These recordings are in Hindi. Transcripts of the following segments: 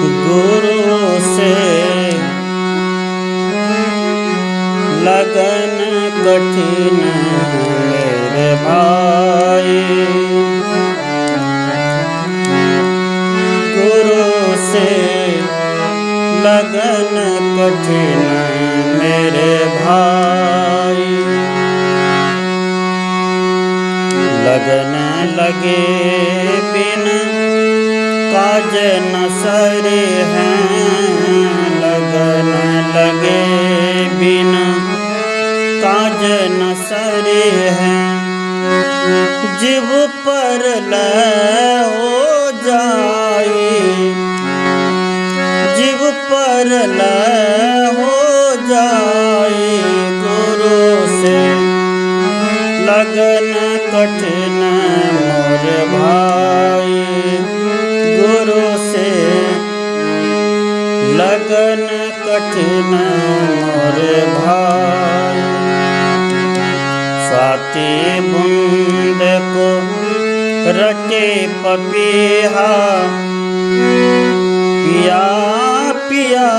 गुरु से लगन कठिन मेरे भाई। गुरु से लगन कठिन मेरे भाई। लगन लगे बिन काज न सरे हैं। लगन लगे बिन काज न सरे हैं। जीव पर लय हो जाए। जीव पर लय हो जाए। गुरु से लगन कठिन मोर भाई। गुरु से लगन कठिन मोर भाई। स्वाति बूंद को रटे पपीहा। पिया पिया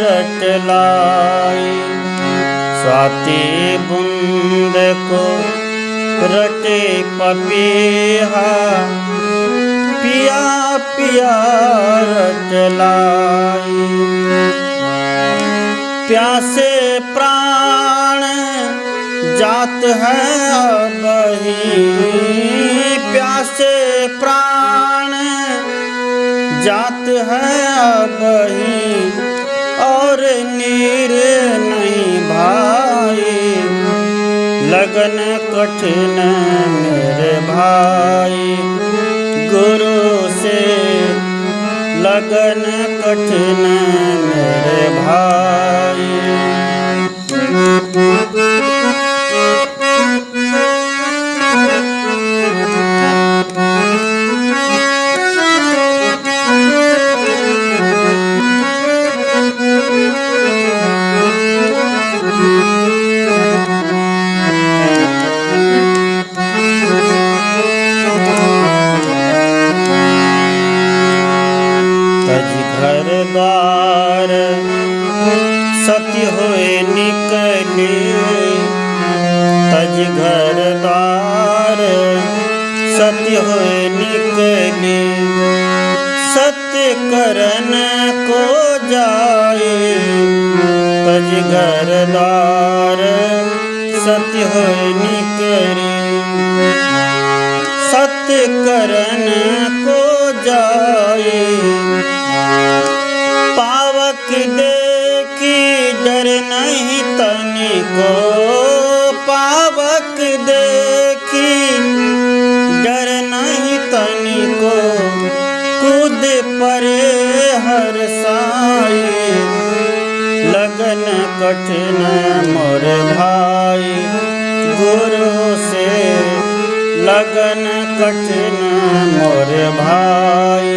रट लाई। स्वाति बूंद को रटे पपीहा। पिया पिया रट लाई। प्यासे प्राण जात है अबही। प्यासे प्राण जात है अबही। और नीर नहीं भाई। लगन कठिन मेरे भाई। गुरु से लगन कठिन मेरे भाई। तज घर द्वार सत्य होए निकले। तज घर द्वार सत्य होए निकले। सत्य करन को जाए। तज घर द्वार सत्य होए निकले। सत्य करन को जाए। पावक देखी डर नहीं तनिको। पावक देखी डर नहीं तनिको। कूद परे हर साई। लगन कठिन मोर भाई। गुरु से लगन कठिन मोर भाई।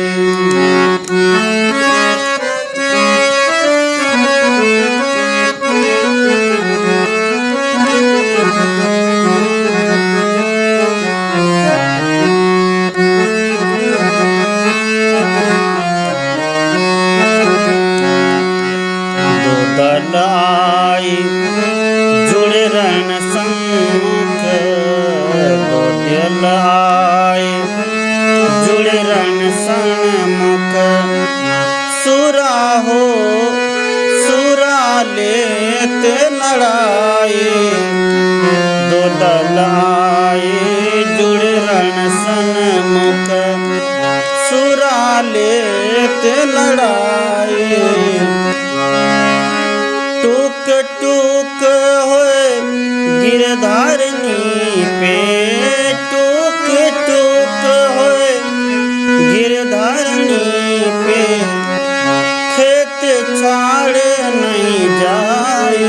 दो दल आई जुड़े रण सम्मुख। दो दल आई जुड़े रण सम्मुख। सुरा हो सुरा लेत लड़ाई। दो दल आई जुड़े रण सम्मुख। सुरा लेत लड़ाई। टूक टूक होए गिरधारनी पे। टूक टूक होए गिरधारनी पे। खेत छाड़ नहीं जाए।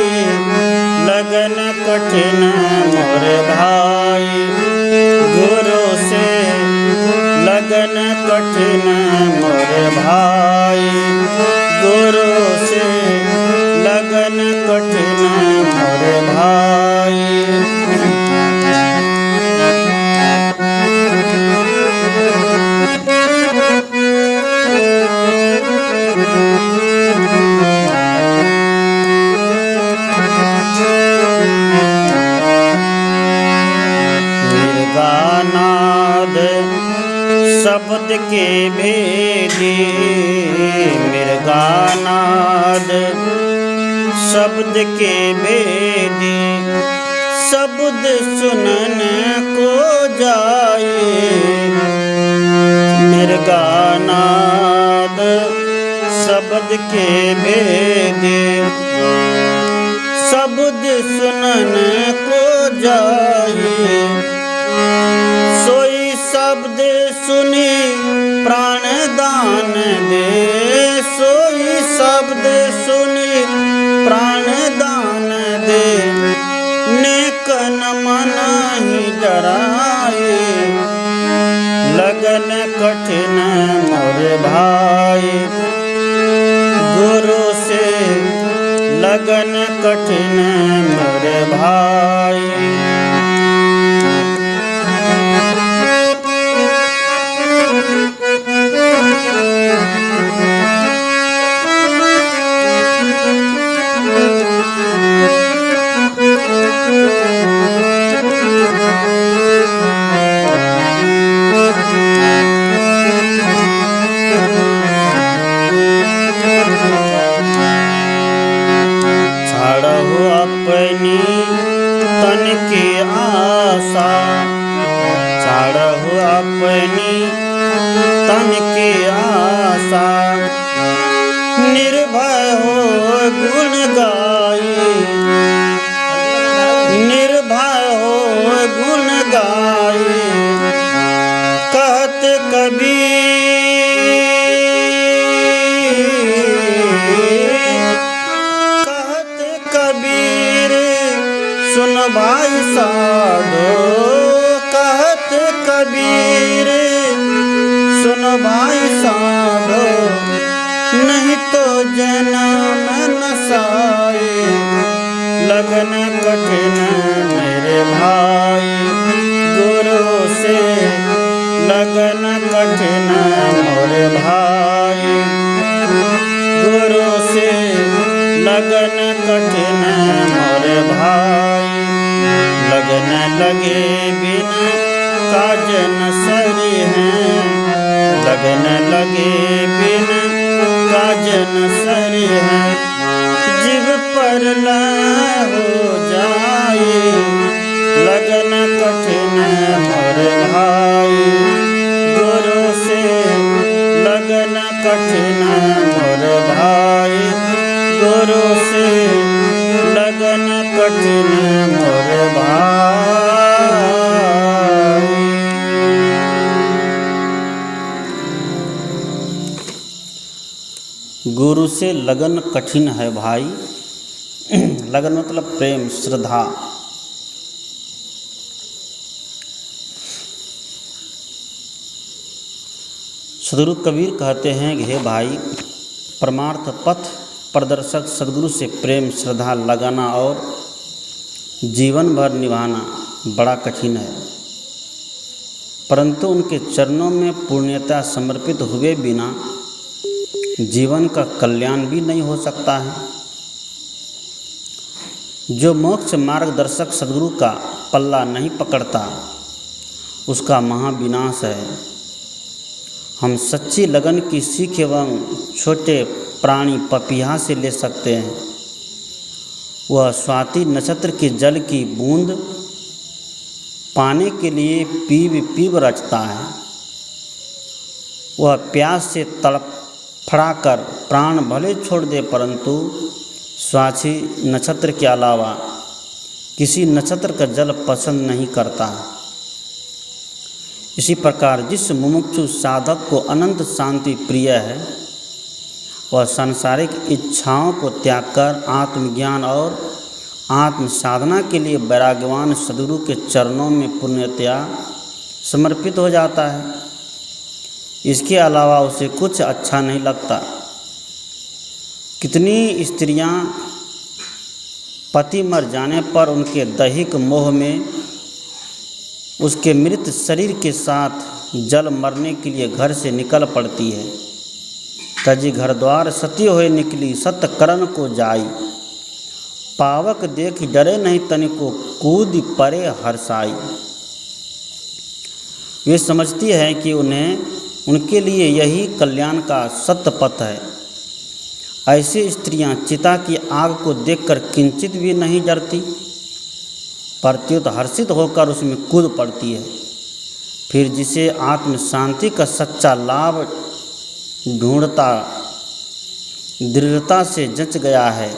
लगन कठिन मोर भाई। गुरु से लगन कठिन मोर भाई। गुरु से लगन कठिन मोर भाई। मृगानाद शब्द के भेदी, मृगानाद शब्द के भेदी, शब्द सुनन को जाए। मृगानाद शब्द के भेदी, शब्द सुनन को जाए। सोई शब्द सुनी प्राण दान दे, सोई शब्द सुनी प्राण दान दे। नेकन मन ही डराए, लगन कठिन मोर भाई। गुरु से लगन कठिन मोर भाई। छाड़ो अपनी तन की आशा, छाड़ो अपनी तन की आशा। निर्भय हो गुण गाई, निर्भय हो गुण गाई। कहत कबीर सुन भाई साधो, कहत कबीर सुन भाई साधो। नहीं तो जन्म नसाए, लगन कठिन मेरे भाई। गुरु से लगन कठिन मोरे भाई। गुरु से लगन कठिन मोरे भाई। लगन लगे बिन काजन सरी हैं, लगन लगे बिन काजन सरी हैं। जीव पर हो जाए, लगन कठिन मोरे भाई। गुरु से लगन कठिन मोरे भाई। गुरु से लगन कठिन मोरे भाई। गुरु से लगन कठिन है भाई। लगन मतलब प्रेम, श्रद्धा। सदगुरु कबीर कहते हैं कि हे भाई, परमार्थ पथ प्रदर्शक सदगुरु से प्रेम, श्रद्धा लगाना और जीवन भर निभाना बड़ा कठिन है, परंतु उनके चरणों में पूर्णतः समर्पित हुए बिना जीवन का कल्याण भी नहीं हो सकता है। जो मोक्ष मार्गदर्शक सदगुरु का पल्ला नहीं पकड़ता, उसका महाविनाश है। हम सच्ची लगन की सीख एवं छोटे प्राणी पपीहा से ले सकते हैं। वह स्वाति नक्षत्र के जल की बूंद पाने के लिए पीव रचता है। वह प्यास से तड़फड़ाकर प्राण भले छोड़ दे, परंतु स्वाति नक्षत्र के अलावा किसी नक्षत्र का जल पसंद नहीं करता। इसी प्रकार जिस मुमुक्षु साधक को अनंत शांति प्रिय है, वह सांसारिक इच्छाओं को त्याग कर आत्मज्ञान और आत्म साधना के लिए वैराग्यवान सदगुरु के चरणों में पूर्णतया समर्पित हो जाता है। इसके अलावा उसे कुछ अच्छा नहीं लगता। कितनी स्त्रियां पति मर जाने पर उनके दैहिक मोह में उसके मृत शरीर के साथ जल मरने के लिए घर से निकल पड़ती है। तजी घर द्वार सती होए निकली सत करन को जाई। पावक देख डरे नहीं तनिको कूद परे हर्षाई। वे समझती है कि उनके लिए यही कल्याण का सत्य पथ है। ऐसी स्त्रियां चिता की आग को देखकर किंचित भी नहीं डरती, प्रत्युत हर्षित होकर उसमें कूद पड़ती है। फिर जिसे आत्म शांति का सच्चा लाभ ढूंढता दृढ़ता से जच गया है,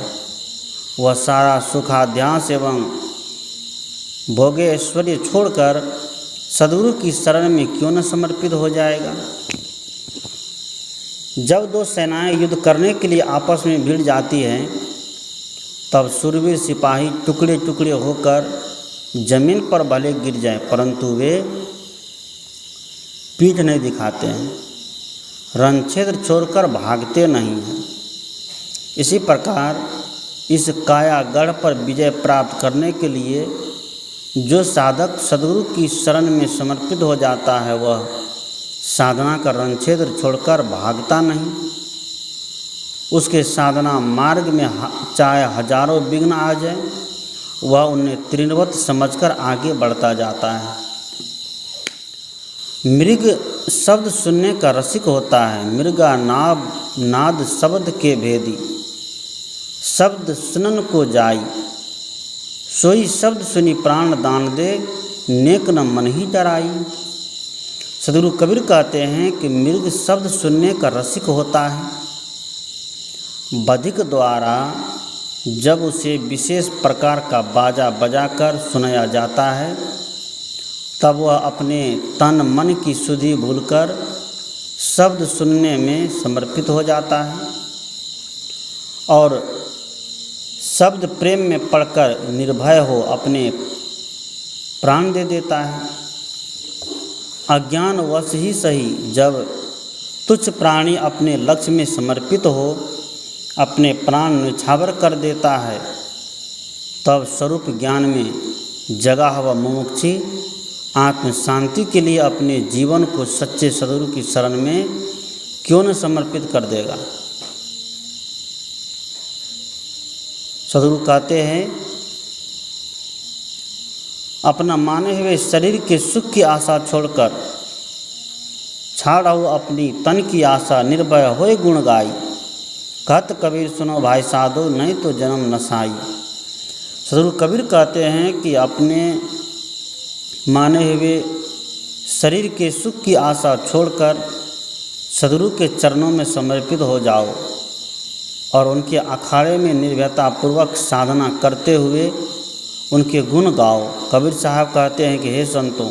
वह सारा सुखाध्यास एवं भोगे ऐश्वर्य छोड़कर सद्गुरु की शरण में क्यों न समर्पित हो जाएगा। जब दो सेनाएं युद्ध करने के लिए आपस में भिड़ जाती हैं, तब शूरवीर सिपाही टुकड़े टुकड़े होकर जमीन पर भले गिर जाएं, परंतु वे पीठ नहीं दिखाते हैं, रणक्षेत्र छोड़कर भागते नहीं हैं। इसी प्रकार इस कायागढ़ पर विजय प्राप्त करने के लिए जो साधक सद्गुरु की शरण में समर्पित हो जाता है, वह साधना का रणक्षेत्र छोड़कर भागता नहीं। उसके साधना मार्ग में चाहे हजारों विघ्न आ जाए, वह उन्हें तृणवत समझकर आगे बढ़ता जाता है। मृग शब्द सुनने का रसिक होता है, मृगा नाद शब्द के भेदी। शब्द सुनन को जाई, सोई शब्द सुनी प्राण दान दे, नेक न मन ही डराई। सद्गुरु कबीर कहते हैं कि मृग शब्द सुनने का रसिक होता है। बधिक द्वारा जब उसे विशेष प्रकार का बाजा बजाकर सुनाया जाता है, तब वह अपने तन मन की सुधि भूलकर शब्द सुनने में समर्पित हो जाता है और शब्द प्रेम में पड़कर निर्भय हो अपने प्राण दे देता है। अज्ञानवश ही सही, जब तुच्छ प्राणी अपने लक्ष्य में समर्पित हो अपने प्राण न्यौछावर कर देता है, तब स्वरूप ज्ञान में जगा हुआ मुमुक्षु आत्म शांति के लिए अपने जीवन को सच्चे सद्गुरु की शरण में क्यों न समर्पित कर देगा। सद्गुरु कहते हैं, अपना माने हुए शरीर के सुख की आशा छोड़कर छाड़ो अपनी तन की आशा, निर्भय होए गुण गाई। कहत कबीर सुनो भाई साधो, नहीं तो जन्म नसाई। सद्गुरु कबीर कहते हैं कि अपने माने हुए शरीर के सुख की आशा छोड़कर सद्गुरु के चरणों में समर्पित हो जाओ और उनके अखाड़े में निर्भयतापूर्वक साधना करते हुए उनके गुण गाओ। कबीर साहब कहते हैं कि हे संतों,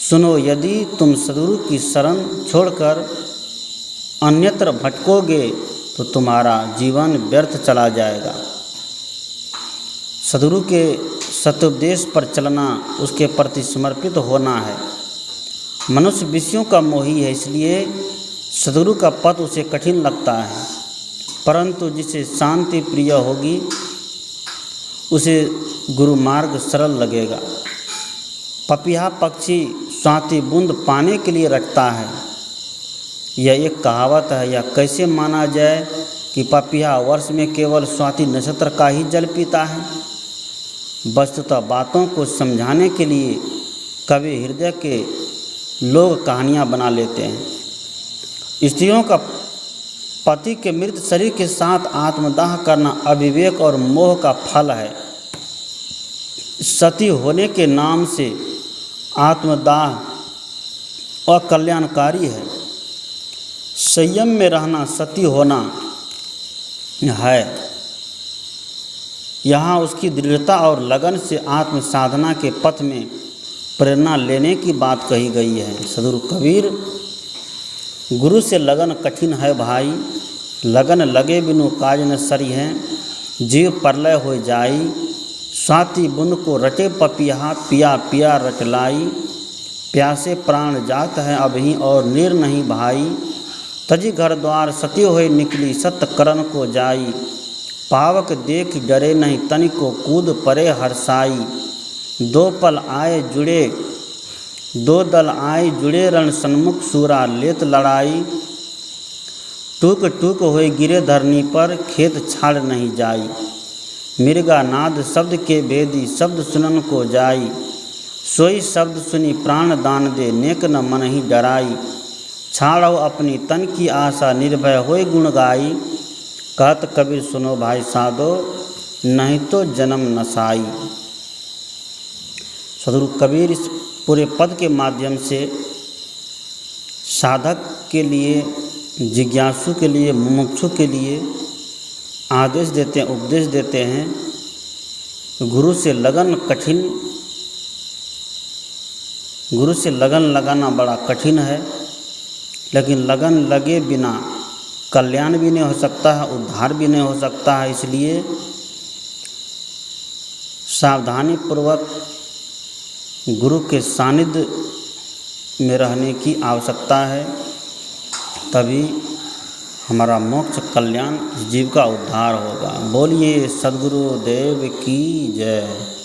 सुनो, यदि तुम सद्गुरु की शरण छोड़कर अन्यत्र भटकोगे तो तुम्हारा जीवन व्यर्थ चला जाएगा। सद्गुरु के सत्योपदेश पर चलना, उसके प्रति समर्पित होना है। मनुष्य विषयों का मोही है, इसलिए सद्गुरु का पथ उसे कठिन लगता है, परंतु जिसे शांति प्रिय होगी उसे गुरु मार्ग सरल लगेगा। पपीहा पक्षी स्वाति बूंद पाने के लिए रटता है, यह एक कहावत है। यह कैसे माना जाए कि पपीहा वर्ष में केवल स्वाति नक्षत्र का ही जल पीता है। वस्तुतः बातों को समझाने के लिए कवि हृदय के लोग कहानियाँ बना लेते हैं। स्त्रियों का पति के मृत शरीर के साथ आत्मदाह करना अविवेक और मोह का फल है। सती होने के नाम से आत्मदाह अकल्याणकारी है। संयम में रहना सती होना है। यहाँ उसकी दृढ़ता और लगन से आत्म साधना के पथ में प्रेरणा लेने की बात कही गई है। सद्गुरु कबीर, गुरु से लगन कठिन है भाई, लगन लगे बिनु काज न सरी है। जीव प्रलय हो जाई, स्वाति बुंद को रटे पपीहा, पिया पिया रटलाई। प्यासे प्राण जात है अभी और नीर नहीं भाई, तजी घर द्वार सती होए निकली सत करन को जाई। पावक देख डरे नहीं तनिको कूद परे हर्षाई। दो दल आए जुड़े रण सन्मुख सूरा लेत लड़ाई। टूक टूक होए गिरे धरनी पर, खेत छाड़ नहीं जाई। मृगा नाद शब्द के भेदी, शब्द सुनन को जाई। सोई शब्द सुनी प्राण दान दे, नेक न मन ही डराई। छाड़ो अपनी तन की आशा, निर्भय होए गुण गाई। कहत कबीर सुनो भाई साधो, नहीं तो जन्म नसाई। सदगुरु कबीर इस पूरे पद के माध्यम से साधक के लिए, जिज्ञासु के लिए, मुमुक्षु के लिए आदेश देते हैं, उपदेश देते हैं। गुरु से लगन लगाना बड़ा कठिन है, लेकिन लगन लगे बिना कल्याण भी नहीं हो सकता है, उद्धार भी नहीं हो सकता है। इसलिए सावधानी पूर्वक गुरु के सानिध्य में रहने की आवश्यकता है, तभी हमारा मोक्ष कल्याण, जीव का उद्धार होगा। बोलिए सद्गुरु देव की जय।